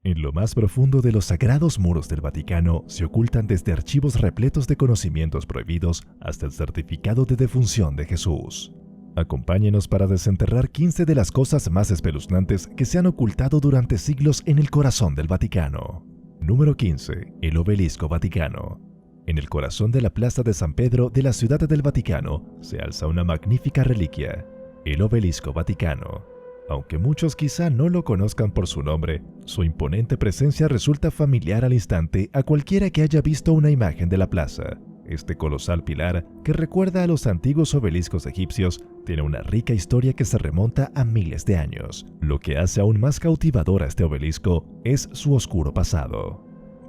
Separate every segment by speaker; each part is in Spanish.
Speaker 1: En lo más profundo de los sagrados muros del Vaticano se ocultan desde archivos repletos de conocimientos prohibidos hasta el certificado de defunción de Jesús. Acompáñenos para desenterrar 15 de las cosas más espeluznantes que se han ocultado durante siglos en el corazón del Vaticano. Número 15. El Obelisco Vaticano. En el corazón de la Plaza de San Pedro de la Ciudad del Vaticano se alza una magnífica reliquia, el Obelisco Vaticano. Aunque muchos quizá no lo conozcan por su nombre, su imponente presencia resulta familiar al instante a cualquiera que haya visto una imagen de la plaza. Este colosal pilar, que recuerda a los antiguos obeliscos egipcios, tiene una rica historia que se remonta a miles de años. Lo que hace aún más cautivador a este obelisco es su oscuro pasado.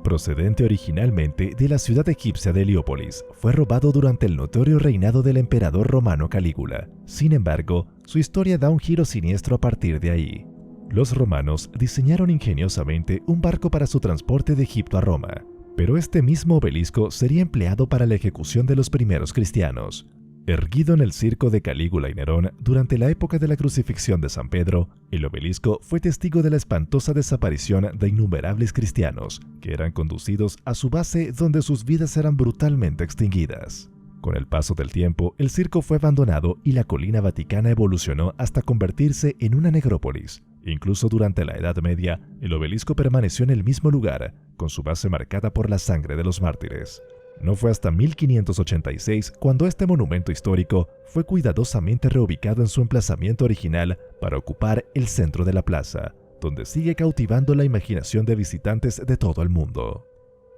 Speaker 1: Procedente originalmente de la ciudad egipcia de Heliópolis, fue robado durante el notorio reinado del emperador romano Calígula. Sin embargo, su historia da un giro siniestro a partir de ahí. Los romanos diseñaron ingeniosamente un barco para su transporte de Egipto a Roma, pero este mismo obelisco sería empleado para la ejecución de los primeros cristianos. Erguido en el circo de Calígula y Nerón durante la época de la crucifixión de San Pedro, el obelisco fue testigo de la espantosa desaparición de innumerables cristianos, que eran conducidos a su base donde sus vidas eran brutalmente extinguidas. Con el paso del tiempo, el circo fue abandonado y la colina vaticana evolucionó hasta convertirse en una necrópolis. Incluso durante la Edad Media, el obelisco permaneció en el mismo lugar, con su base marcada por la sangre de los mártires. No fue hasta 1586 cuando este monumento histórico fue cuidadosamente reubicado en su emplazamiento original para ocupar el centro de la plaza, donde sigue cautivando la imaginación de visitantes de todo el mundo.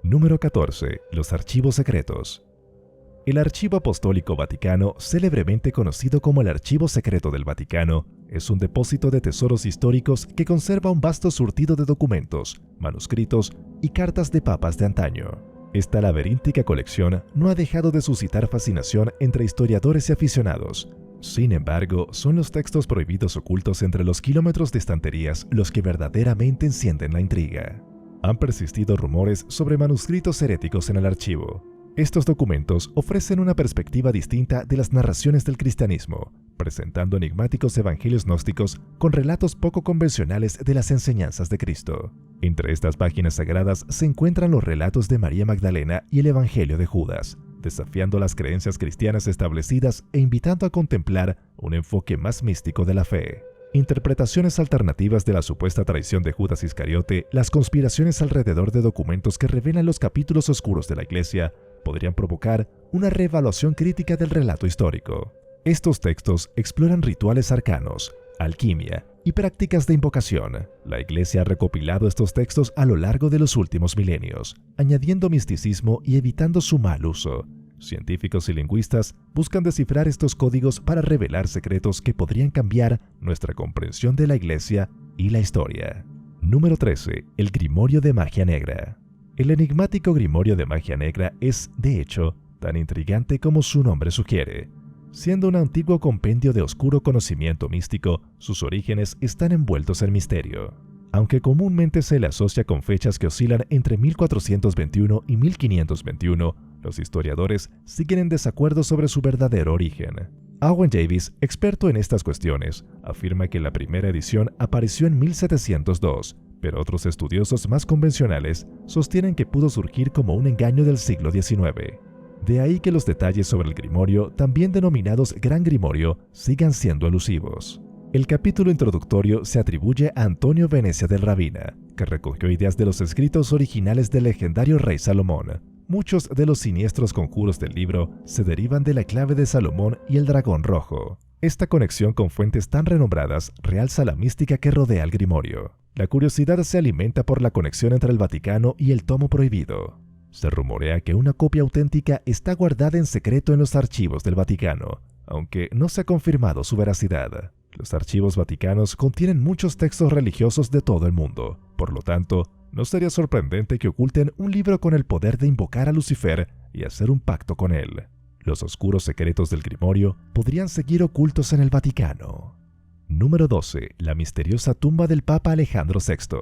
Speaker 1: Número 14. Los archivos secretos. El Archivo Apostólico Vaticano, célebremente conocido como el Archivo Secreto del Vaticano, es un depósito de tesoros históricos que conserva un vasto surtido de documentos, manuscritos y cartas de papas de antaño. Esta laberíntica colección no ha dejado de suscitar fascinación entre historiadores y aficionados. Sin embargo, son los textos prohibidos ocultos entre los kilómetros de estanterías los que verdaderamente encienden la intriga. Han persistido rumores sobre manuscritos heréticos en el archivo. Estos documentos ofrecen una perspectiva distinta de las narraciones del cristianismo, presentando enigmáticos evangelios gnósticos con relatos poco convencionales de las enseñanzas de Cristo. Entre estas páginas sagradas se encuentran los relatos de María Magdalena y el Evangelio de Judas, desafiando las creencias cristianas establecidas e invitando a contemplar un enfoque más místico de la fe. Interpretaciones alternativas de la supuesta traición de Judas Iscariote, las conspiraciones alrededor de documentos que revelan los capítulos oscuros de la Iglesia, podrían provocar una reevaluación crítica del relato histórico. Estos textos exploran rituales arcanos, alquimia y prácticas de invocación. La Iglesia ha recopilado estos textos a lo largo de los últimos milenios, añadiendo misticismo y evitando su mal uso. Científicos y lingüistas buscan descifrar estos códigos para revelar secretos que podrían cambiar nuestra comprensión de la Iglesia y la historia. Número 13. El Grimorio de Magia Negra. El enigmático Grimorio de Magia Negra es, de hecho, tan intrigante como su nombre sugiere. Siendo un antiguo compendio de oscuro conocimiento místico, sus orígenes están envueltos en misterio. Aunque comúnmente se le asocia con fechas que oscilan entre 1421 y 1521, los historiadores siguen en desacuerdo sobre su verdadero origen. Owen Davis, experto en estas cuestiones, afirma que la primera edición apareció en 1702, pero otros estudiosos más convencionales sostienen que pudo surgir como un engaño del siglo XIX. De ahí que los detalles sobre el Grimorio, también denominados Gran Grimorio, sigan siendo elusivos. El capítulo introductorio se atribuye a Antonio Venecia del Rabina, que recogió ideas de los escritos originales del legendario rey Salomón. Muchos de los siniestros conjuros del libro se derivan de la clave de Salomón y el dragón rojo. Esta conexión con fuentes tan renombradas realza la mística que rodea al Grimorio. La curiosidad se alimenta por la conexión entre el Vaticano y el tomo prohibido. Se rumorea que una copia auténtica está guardada en secreto en los archivos del Vaticano, aunque no se ha confirmado su veracidad. Los archivos vaticanos contienen muchos textos religiosos de todo el mundo. Por lo tanto, no sería sorprendente que oculten un libro con el poder de invocar a Lucifer y hacer un pacto con él. Los oscuros secretos del Grimorio podrían seguir ocultos en el Vaticano. Número 12. La misteriosa tumba del Papa Alejandro VI.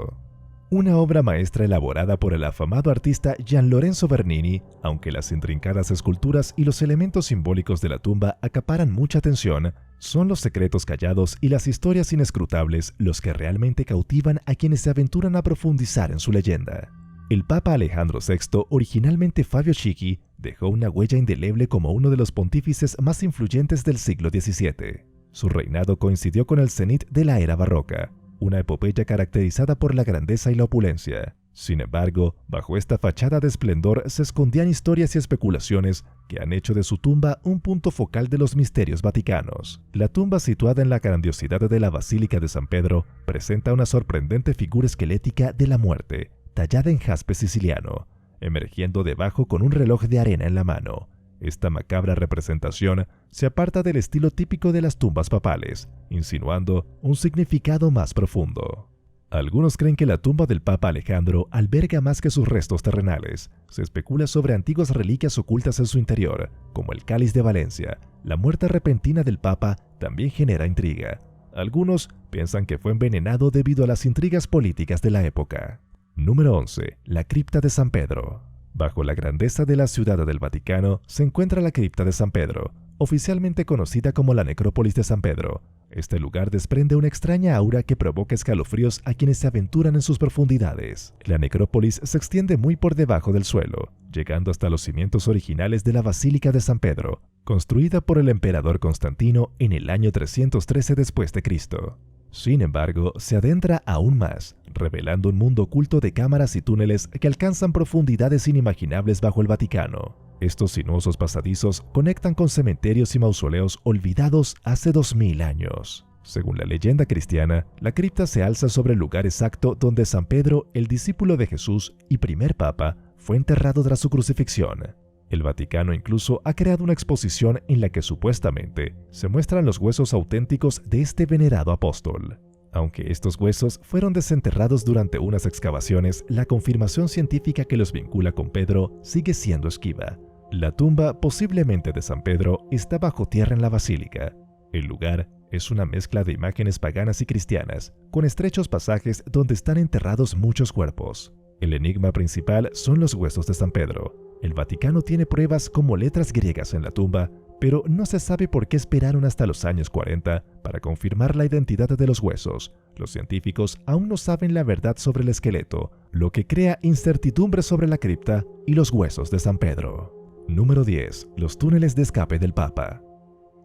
Speaker 1: Una obra maestra elaborada por el afamado artista Gian Lorenzo Bernini, aunque las intrincadas esculturas y los elementos simbólicos de la tumba acaparan mucha atención, son los secretos callados y las historias inescrutables los que realmente cautivan a quienes se aventuran a profundizar en su leyenda. El Papa Alejandro VI, originalmente Fabio Chicchi, dejó una huella indeleble como uno de los pontífices más influyentes del siglo XVII. Su reinado coincidió con el cenit de la era barroca, una epopeya caracterizada por la grandeza y la opulencia. Sin embargo, bajo esta fachada de esplendor se escondían historias y especulaciones que han hecho de su tumba un punto focal de los misterios vaticanos. La tumba, situada en la grandiosidad de la Basílica de San Pedro, presenta una sorprendente figura esquelética de la muerte, tallada en jaspe siciliano, emergiendo debajo con un reloj de arena en la mano. Esta macabra representación se aparta del estilo típico de las tumbas papales, insinuando un significado más profundo. Algunos creen que la tumba del Papa Alejandro alberga más que sus restos terrenales. Se especula sobre antiguas reliquias ocultas en su interior, como el cáliz de Valencia. La muerte repentina del Papa también genera intriga. Algunos piensan que fue envenenado debido a las intrigas políticas de la época. Número 11. La cripta de San Pedro. Bajo la grandeza de la Ciudad del Vaticano se encuentra la cripta de San Pedro, oficialmente conocida como la Necrópolis de San Pedro. Este lugar desprende una extraña aura que provoca escalofríos a quienes se aventuran en sus profundidades. La necrópolis se extiende muy por debajo del suelo, llegando hasta los cimientos originales de la Basílica de San Pedro, construida por el emperador Constantino en el año 313 después de Cristo. Sin embargo, se adentra aún más, revelando un mundo oculto de cámaras y túneles que alcanzan profundidades inimaginables bajo el Vaticano. Estos sinuosos pasadizos conectan con cementerios y mausoleos olvidados hace 2000 años. Según la leyenda cristiana, la cripta se alza sobre el lugar exacto donde San Pedro, el discípulo de Jesús y primer papa, fue enterrado tras su crucifixión. El Vaticano incluso ha creado una exposición en la que supuestamente se muestran los huesos auténticos de este venerado apóstol. Aunque estos huesos fueron desenterrados durante unas excavaciones, la confirmación científica que los vincula con Pedro sigue siendo esquiva. La tumba, posiblemente de San Pedro, está bajo tierra en la basílica. El lugar es una mezcla de imágenes paganas y cristianas, con estrechos pasajes donde están enterrados muchos cuerpos. El enigma principal son los huesos de San Pedro. El Vaticano tiene pruebas como letras griegas en la tumba, pero no se sabe por qué esperaron hasta los años 40 para confirmar la identidad de los huesos. Los científicos aún no saben la verdad sobre el esqueleto, lo que crea incertidumbre sobre la cripta y los huesos de San Pedro. Número 10. Los túneles de escape del Papa.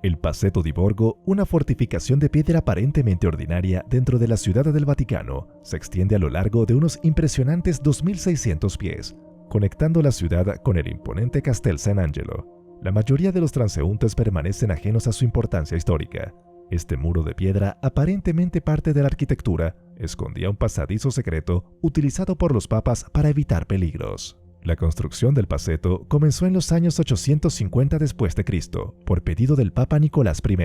Speaker 1: El Passetto di Borgo, una fortificación de piedra aparentemente ordinaria dentro de la Ciudad del Vaticano, se extiende a lo largo de unos impresionantes 2.600 pies, conectando la ciudad con el imponente Castel San Angelo. La mayoría de los transeúntes permanecen ajenos a su importancia histórica. Este muro de piedra, aparentemente parte de la arquitectura, escondía un pasadizo secreto utilizado por los papas para evitar peligros. La construcción del Passetto comenzó en los años 850 después de Cristo, por pedido del Papa Nicolás I,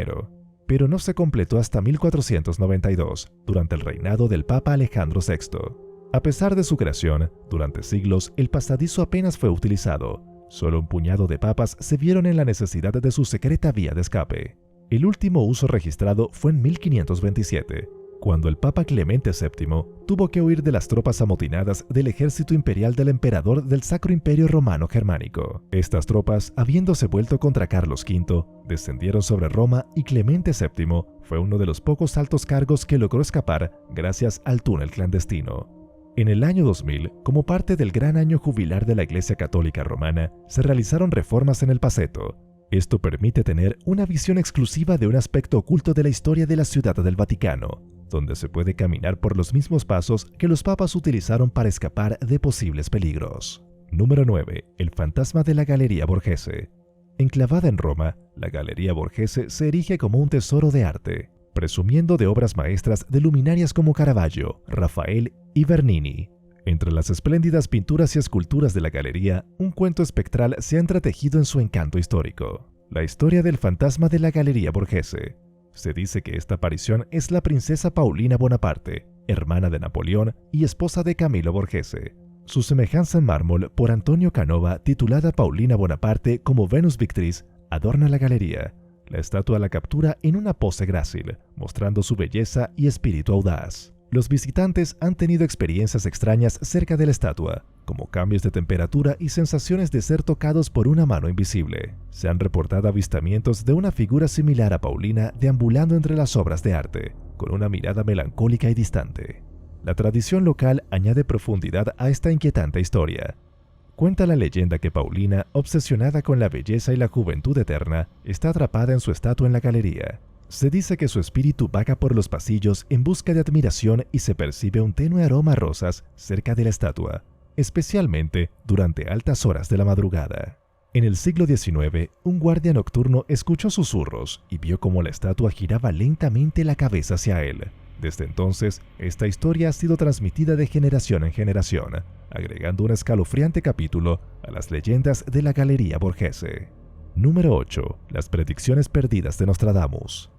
Speaker 1: pero no se completó hasta 1492, durante el reinado del Papa Alejandro VI. A pesar de su creación, durante siglos el pasadizo apenas fue utilizado. Solo un puñado de papas se vieron en la necesidad de su secreta vía de escape. El último uso registrado fue en 1527, cuando el Papa Clemente VII tuvo que huir de las tropas amotinadas del ejército imperial del emperador del Sacro Imperio Romano Germánico. Estas tropas, habiéndose vuelto contra Carlos V, descendieron sobre Roma y Clemente VII fue uno de los pocos altos cargos que logró escapar gracias al túnel clandestino. En el año 2000, como parte del gran año jubilar de la Iglesia Católica Romana, se realizaron reformas en el Passetto. Esto permite tener una visión exclusiva de un aspecto oculto de la historia de la Ciudad del Vaticano, donde se puede caminar por los mismos pasos que los papas utilizaron para escapar de posibles peligros. Número 9. El fantasma de la Galería Borghese. Enclavada en Roma, la Galería Borghese se erige como un tesoro de arte, presumiendo de obras maestras de luminarias como Caravaggio, Rafael y Bernini. Entre las espléndidas pinturas y esculturas de la galería, un cuento espectral se ha entretejido en su encanto histórico. La historia del fantasma de la Galería Borghese. Se dice que esta aparición es la princesa Paulina Bonaparte, hermana de Napoleón y esposa de Camilo Borghese. Su semejanza en mármol por Antonio Canova, titulada Paulina Bonaparte como Venus Victrix, adorna la galería. La estatua la captura en una pose grácil, mostrando su belleza y espíritu audaz. Los visitantes han tenido experiencias extrañas cerca de la estatua, como cambios de temperatura y sensaciones de ser tocados por una mano invisible. Se han reportado avistamientos de una figura similar a Paulina deambulando entre las obras de arte, con una mirada melancólica y distante. La tradición local añade profundidad a esta inquietante historia. Cuenta la leyenda que Paulina, obsesionada con la belleza y la juventud eterna, está atrapada en su estatua en la galería. Se dice que su espíritu vaga por los pasillos en busca de admiración y se percibe un tenue aroma a rosas cerca de la estatua, especialmente durante altas horas de la madrugada. En el siglo XIX, un guardia nocturno escuchó susurros y vio cómo la estatua giraba lentamente la cabeza hacia él. Desde entonces, esta historia ha sido transmitida de generación en generación, agregando un escalofriante capítulo a las leyendas de la Galería Borghese. Número 8. Las predicciones perdidas de Nostradamus.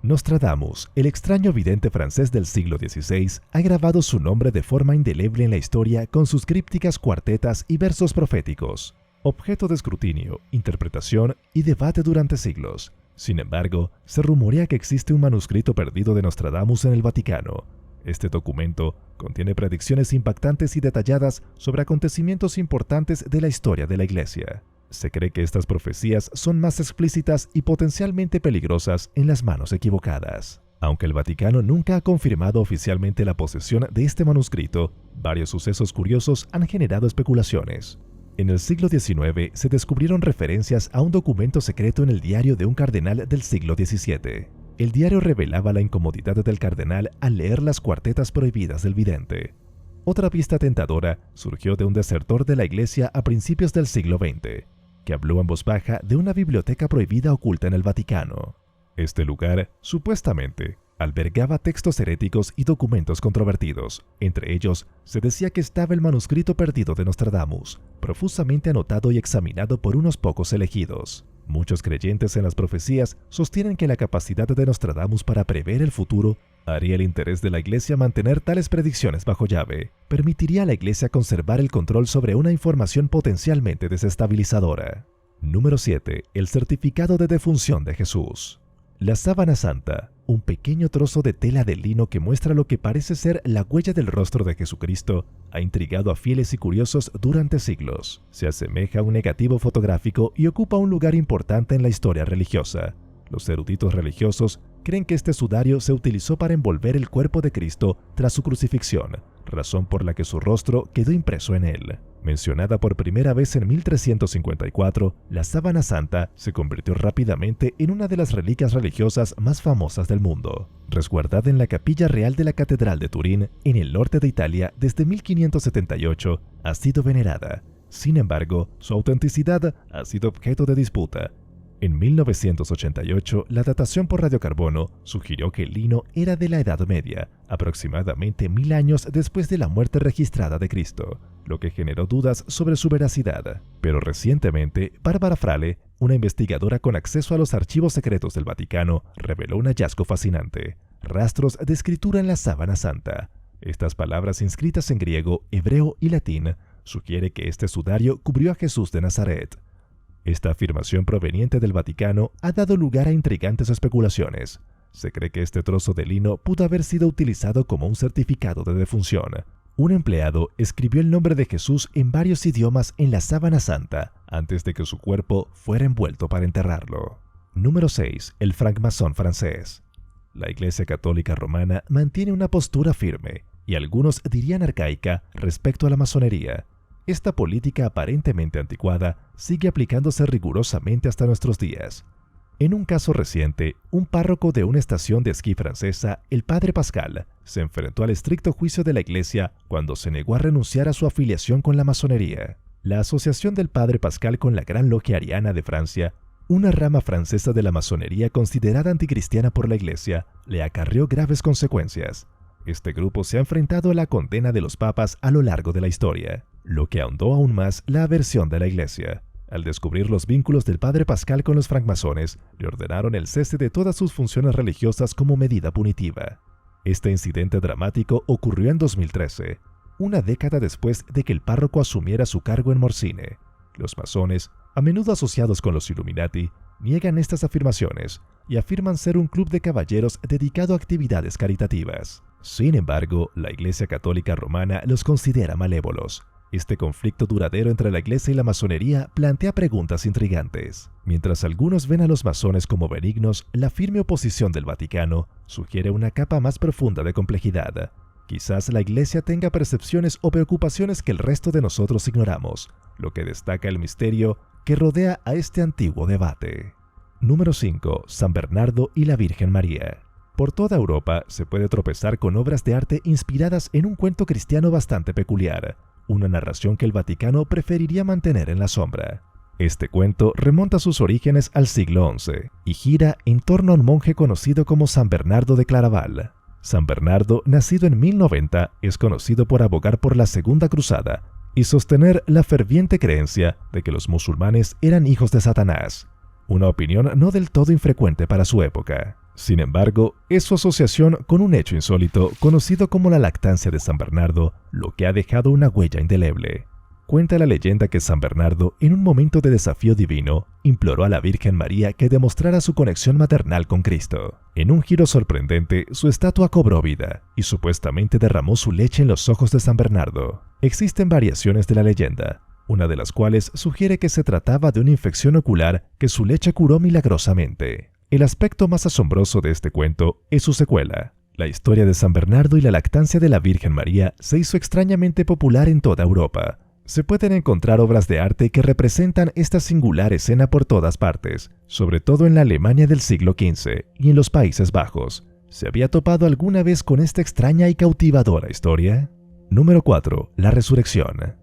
Speaker 1: Nostradamus, el extraño vidente francés del siglo XVI, ha grabado su nombre de forma indeleble en la historia con sus crípticas cuartetas y versos proféticos, objeto de escrutinio, interpretación y debate durante siglos. Sin embargo, se rumorea que existe un manuscrito perdido de Nostradamus en el Vaticano. Este documento contiene predicciones impactantes y detalladas sobre acontecimientos importantes de la historia de la Iglesia. Se cree que estas profecías son más explícitas y potencialmente peligrosas en las manos equivocadas. Aunque el Vaticano nunca ha confirmado oficialmente la posesión de este manuscrito, varios sucesos curiosos han generado especulaciones. En el siglo XIX se descubrieron referencias a un documento secreto en el diario de un cardenal del siglo XVII. El diario revelaba la incomodidad del cardenal al leer las cuartetas prohibidas del vidente. Otra pista tentadora surgió de un desertor de la Iglesia a principios del siglo XX, que habló en voz baja de una biblioteca prohibida oculta en el Vaticano. Este lugar, supuestamente, albergaba textos heréticos y documentos controvertidos. Entre ellos, se decía que estaba el manuscrito perdido de Nostradamus, profusamente anotado y examinado por unos pocos elegidos. Muchos creyentes en las profecías sostienen que la capacidad de Nostradamus para prever el futuro haría el interés de la Iglesia mantener tales predicciones bajo llave. Permitiría a la Iglesia conservar el control sobre una información potencialmente desestabilizadora. Número 7. El certificado de defunción de Jesús. La sábana santa, un pequeño trozo de tela de lino que muestra lo que parece ser la huella del rostro de Jesucristo, ha intrigado a fieles y curiosos durante siglos. Se asemeja a un negativo fotográfico y ocupa un lugar importante en la historia religiosa. Los eruditos religiosos creen que este sudario se utilizó para envolver el cuerpo de Cristo tras su crucifixión, razón por la que su rostro quedó impreso en él. Mencionada por primera vez en 1354, la sábana santa se convirtió rápidamente en una de las reliquias religiosas más famosas del mundo. Resguardada en la capilla real de la Catedral de Turín, en el norte de Italia desde 1578, ha sido venerada. Sin embargo, su autenticidad ha sido objeto de disputa. En 1988, la datación por radiocarbono sugirió que el lino era de la Edad Media, aproximadamente 1000 años después de la muerte registrada de Cristo, lo que generó dudas sobre su veracidad. Pero recientemente, Bárbara Frale, una investigadora con acceso a los archivos secretos del Vaticano, reveló un hallazgo fascinante: rastros de escritura en la sábana santa. Estas palabras inscritas en griego, hebreo y latín sugiere que este sudario cubrió a Jesús de Nazaret. Esta afirmación proveniente del Vaticano ha dado lugar a intrigantes especulaciones. Se cree que este trozo de lino pudo haber sido utilizado como un certificado de defunción. Un empleado escribió el nombre de Jesús en varios idiomas en la sábana santa antes de que su cuerpo fuera envuelto para enterrarlo. Número 6. El francmasón francés. La Iglesia Católica Romana mantiene una postura firme, y algunos dirían arcaica, respecto a la masonería. Esta política aparentemente anticuada sigue aplicándose rigurosamente hasta nuestros días. En un caso reciente, un párroco de una estación de esquí francesa, el padre Pascal, se enfrentó al estricto juicio de la Iglesia cuando se negó a renunciar a su afiliación con la masonería. La asociación del padre Pascal con la Gran Logia Ariana de Francia, una rama francesa de la masonería considerada anticristiana por la Iglesia, le acarreó graves consecuencias. Este grupo se ha enfrentado a la condena de los papas a lo largo de la historia, lo que ahondó aún más la aversión de la Iglesia. Al descubrir los vínculos del padre Pascal con los francmasones, le ordenaron el cese de todas sus funciones religiosas como medida punitiva. Este incidente dramático ocurrió en 2013, una década después de que el párroco asumiera su cargo en Morsine. Los masones, a menudo asociados con los Illuminati, niegan estas afirmaciones y afirman ser un club de caballeros dedicado a actividades caritativas. Sin embargo, la Iglesia Católica Romana los considera malévolos. Este conflicto duradero entre la Iglesia y la masonería plantea preguntas intrigantes. Mientras algunos ven a los masones como benignos, la firme oposición del Vaticano sugiere una capa más profunda de complejidad. Quizás la Iglesia tenga percepciones o preocupaciones que el resto de nosotros ignoramos, lo que destaca el misterio que rodea a este antiguo debate. Número 5. San Bernardo y la Virgen María. Por toda Europa se puede tropezar con obras de arte inspiradas en un cuento cristiano bastante peculiar, una narración que el Vaticano preferiría mantener en la sombra. Este cuento remonta sus orígenes al siglo XI y gira en torno a un monje conocido como San Bernardo de Claraval. San Bernardo, nacido en 1090, es conocido por abogar por la Segunda Cruzada y sostener la ferviente creencia de que los musulmanes eran hijos de Satanás, una opinión no del todo infrecuente para su época. Sin embargo, es su asociación con un hecho insólito conocido como la lactancia de San Bernardo lo que ha dejado una huella indeleble. Cuenta la leyenda que San Bernardo, en un momento de desafío divino, imploró a la Virgen María que demostrara su conexión maternal con Cristo. En un giro sorprendente, su estatua cobró vida y supuestamente derramó su leche en los ojos de San Bernardo. Existen variaciones de la leyenda, una de las cuales sugiere que se trataba de una infección ocular que su leche curó milagrosamente. El aspecto más asombroso de este cuento es su secuela. La historia de San Bernardo y la lactancia de la Virgen María se hizo extrañamente popular en toda Europa. Se pueden encontrar obras de arte que representan esta singular escena por todas partes, sobre todo en la Alemania del siglo XV y en los Países Bajos. ¿Se había topado alguna vez con esta extraña y cautivadora historia? Número 4. La Resurrección.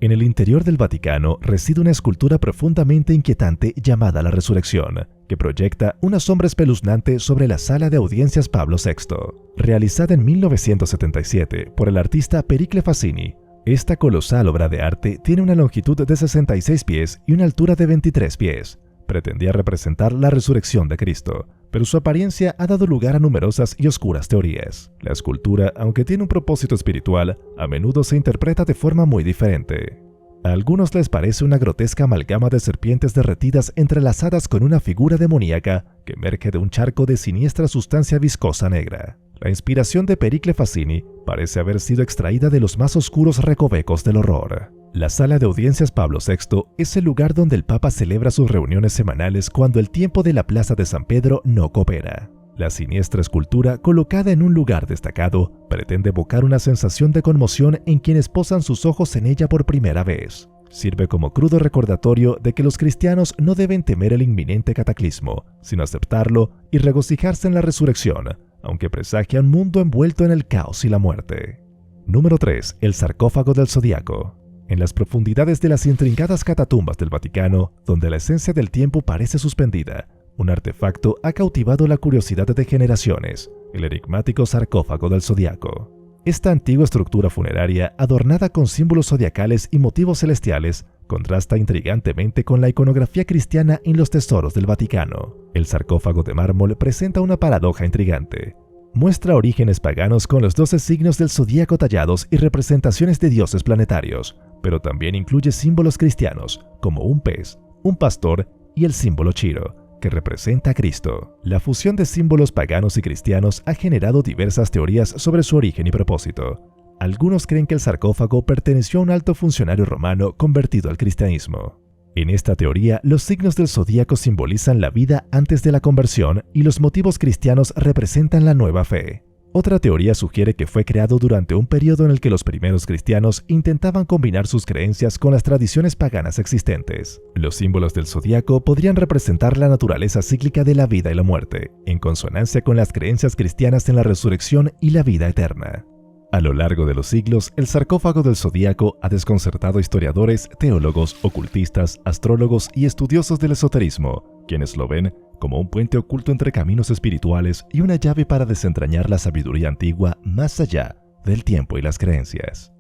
Speaker 1: En el interior del Vaticano reside una escultura profundamente inquietante llamada La Resurrección, que proyecta una sombra espeluznante sobre la sala de audiencias Pablo VI. Realizada en 1977 por el artista Pericle Fassini, esta colosal obra de arte tiene una longitud de 66 pies y una altura de 23 pies. Pretendía representar la resurrección de Cristo, pero su apariencia ha dado lugar a numerosas y oscuras teorías. La escultura, aunque tiene un propósito espiritual, a menudo se interpreta de forma muy diferente. A algunos les parece una grotesca amalgama de serpientes derretidas entrelazadas con una figura demoníaca que emerge de un charco de siniestra sustancia viscosa negra. La inspiración de Pericle Fassini parece haber sido extraída de los más oscuros recovecos del horror. La sala de audiencias Pablo VI es el lugar donde el Papa celebra sus reuniones semanales cuando el tiempo de la Plaza de San Pedro no coopera. La siniestra escultura, colocada en un lugar destacado, pretende evocar una sensación de conmoción en quienes posan sus ojos en ella por primera vez. Sirve como crudo recordatorio de que los cristianos no deben temer el inminente cataclismo, sino aceptarlo y regocijarse en la resurrección, aunque presagia un mundo envuelto en el caos y la muerte. Número 3. El sarcófago del Zodíaco. En las profundidades de las intrincadas catatumbas del Vaticano, donde la esencia del tiempo parece suspendida, un artefacto ha cautivado la curiosidad de generaciones: el enigmático sarcófago del Zodíaco. Esta antigua estructura funeraria, adornada con símbolos zodiacales y motivos celestiales, contrasta intrigantemente con la iconografía cristiana en los tesoros del Vaticano. El sarcófago de mármol presenta una paradoja intrigante. Muestra orígenes paganos con los 12 signos del zodíaco tallados y representaciones de dioses planetarios, pero también incluye símbolos cristianos, como un pez, un pastor y el símbolo Chiro, que representa a Cristo. La fusión de símbolos paganos y cristianos ha generado diversas teorías sobre su origen y propósito. Algunos creen que el sarcófago perteneció a un alto funcionario romano convertido al cristianismo. En esta teoría, los signos del zodíaco simbolizan la vida antes de la conversión y los motivos cristianos representan la nueva fe. Otra teoría sugiere que fue creado durante un periodo en el que los primeros cristianos intentaban combinar sus creencias con las tradiciones paganas existentes. Los símbolos del zodíaco podrían representar la naturaleza cíclica de la vida y la muerte, en consonancia con las creencias cristianas en la resurrección y la vida eterna. A lo largo de los siglos, el sarcófago del zodíaco ha desconcertado a historiadores, teólogos, ocultistas, astrólogos y estudiosos del esoterismo, quienes lo ven como un puente oculto entre caminos espirituales y una llave para desentrañar la sabiduría antigua más allá del tiempo y las creencias.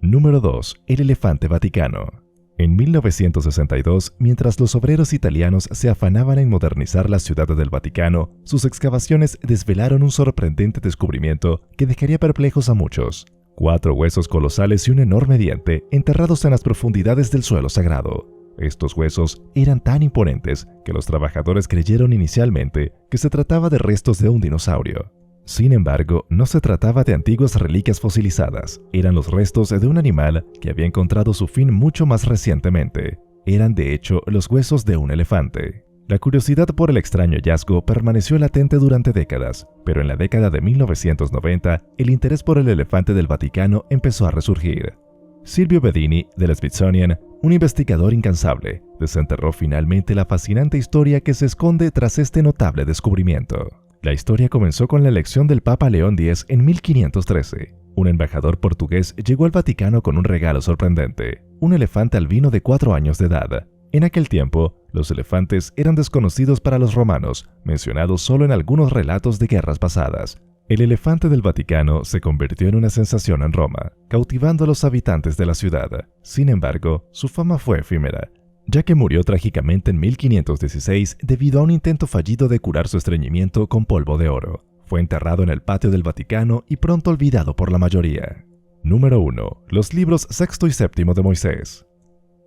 Speaker 1: Número 2. El elefante vaticano. En 1962, mientras los obreros italianos se afanaban en modernizar la ciudad del Vaticano, sus excavaciones desvelaron un sorprendente descubrimiento que dejaría perplejos a muchos: 4 huesos colosales y un enorme diente enterrados en las profundidades del suelo sagrado. Estos huesos eran tan imponentes que los trabajadores creyeron inicialmente que se trataba de restos de un dinosaurio. Sin embargo, no se trataba de antiguas reliquias fosilizadas, eran los restos de un animal que había encontrado su fin mucho más recientemente. Eran de hecho los huesos de un elefante. La curiosidad por el extraño hallazgo permaneció latente durante décadas, pero en la década de 1990 el interés por el elefante del Vaticano empezó a resurgir. Silvio Bedini, del Smithsonian, un investigador incansable, desenterró finalmente la fascinante historia que se esconde tras este notable descubrimiento. La historia comenzó con la elección del Papa León X en 1513. Un embajador portugués llegó al Vaticano con un regalo sorprendente, un elefante albino de 4 años de edad. En aquel tiempo, los elefantes eran desconocidos para los romanos, mencionados solo en algunos relatos de guerras pasadas. El elefante del Vaticano se convirtió en una sensación en Roma, cautivando a los habitantes de la ciudad. Sin embargo, su fama fue efímera, ya que murió trágicamente en 1516 debido a un intento fallido de curar su estreñimiento con polvo de oro. Fue enterrado en el patio del Vaticano y pronto olvidado por la mayoría. Número 1. Los libros sexto y séptimo de Moisés.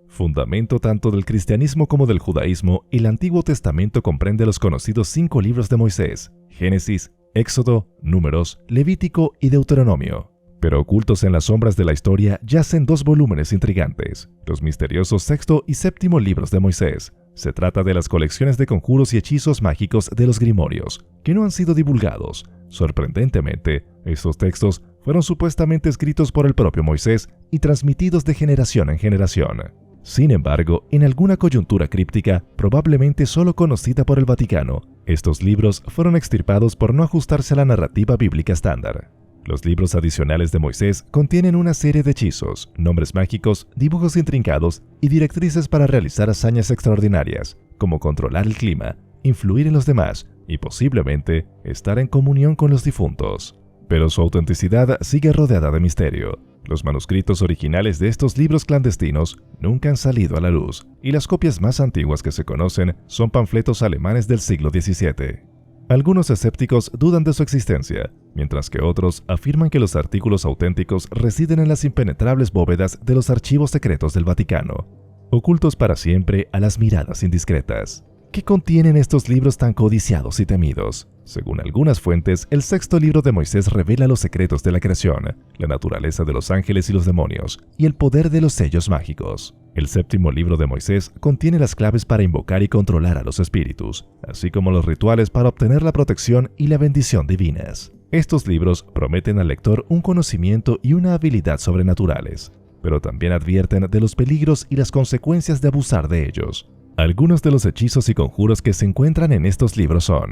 Speaker 1: Fundamento tanto del cristianismo como del judaísmo, el Antiguo Testamento comprende los conocidos 5 libros de Moisés: Génesis, Éxodo, Números, Levítico y Deuteronomio. Pero ocultos en las sombras de la historia yacen 2 volúmenes intrigantes, los misteriosos sexto y séptimo libros de Moisés. Se trata de las colecciones de conjuros y hechizos mágicos de los Grimorios, que no han sido divulgados. Sorprendentemente, estos textos fueron supuestamente escritos por el propio Moisés y transmitidos de generación en generación. Sin embargo, en alguna coyuntura críptica, probablemente solo conocida por el Vaticano, estos libros fueron extirpados por no ajustarse a la narrativa bíblica estándar. Los libros adicionales de Moisés contienen una serie de hechizos, nombres mágicos, dibujos intrincados y directrices para realizar hazañas extraordinarias, como controlar el clima, influir en los demás y posiblemente estar en comunión con los difuntos. Pero su autenticidad sigue rodeada de misterio. Los manuscritos originales de estos libros clandestinos nunca han salido a la luz, y las copias más antiguas que se conocen son panfletos alemanes del siglo XVII. Algunos escépticos dudan de su existencia, mientras que otros afirman que los artículos auténticos residen en las impenetrables bóvedas de los archivos secretos del Vaticano, ocultos para siempre a las miradas indiscretas. ¿Qué contienen estos libros tan codiciados y temidos? Según algunas fuentes, el sexto libro de Moisés revela los secretos de la creación, la naturaleza de los ángeles y los demonios, y el poder de los sellos mágicos. El séptimo libro de Moisés contiene las claves para invocar y controlar a los espíritus, así como los rituales para obtener la protección y la bendición divinas. Estos libros prometen al lector un conocimiento y una habilidad sobrenaturales, pero también advierten de los peligros y las consecuencias de abusar de ellos. Algunos de los hechizos y conjuros que se encuentran en estos libros son: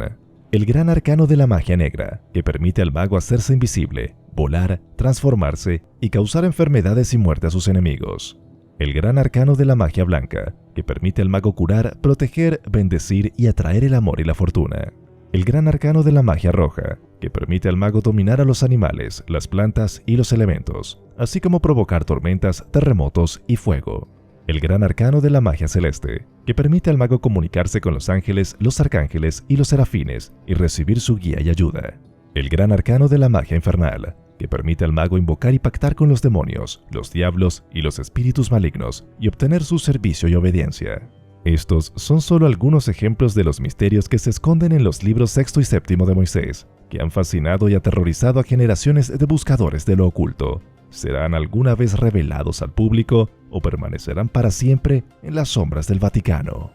Speaker 1: el gran arcano de la magia negra, que permite al mago hacerse invisible, volar, transformarse y causar enfermedades y muerte a sus enemigos. El gran arcano de la magia blanca, que permite al mago curar, proteger, bendecir y atraer el amor y la fortuna. El gran arcano de la magia roja, que permite al mago dominar a los animales, las plantas y los elementos, así como provocar tormentas, terremotos y fuego. El gran arcano de la magia celeste, que permite al mago comunicarse con los ángeles, los arcángeles y los serafines y recibir su guía y ayuda. El gran arcano de la magia infernal, que permite al mago invocar y pactar con los demonios, los diablos y los espíritus malignos y obtener su servicio y obediencia. Estos son solo algunos ejemplos de los misterios que se esconden en los libros sexto y séptimo de Moisés, que han fascinado y aterrorizado a generaciones de buscadores de lo oculto. ¿Serán alguna vez revelados al público o permanecerán para siempre en las sombras del Vaticano?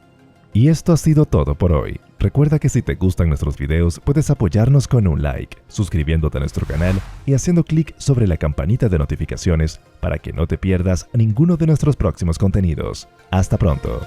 Speaker 1: Y esto ha sido todo por hoy. Recuerda que si te gustan nuestros videos puedes apoyarnos con un like, suscribiéndote a nuestro canal y haciendo clic sobre la campanita de notificaciones para que no te pierdas ninguno de nuestros próximos contenidos. ¡Hasta pronto!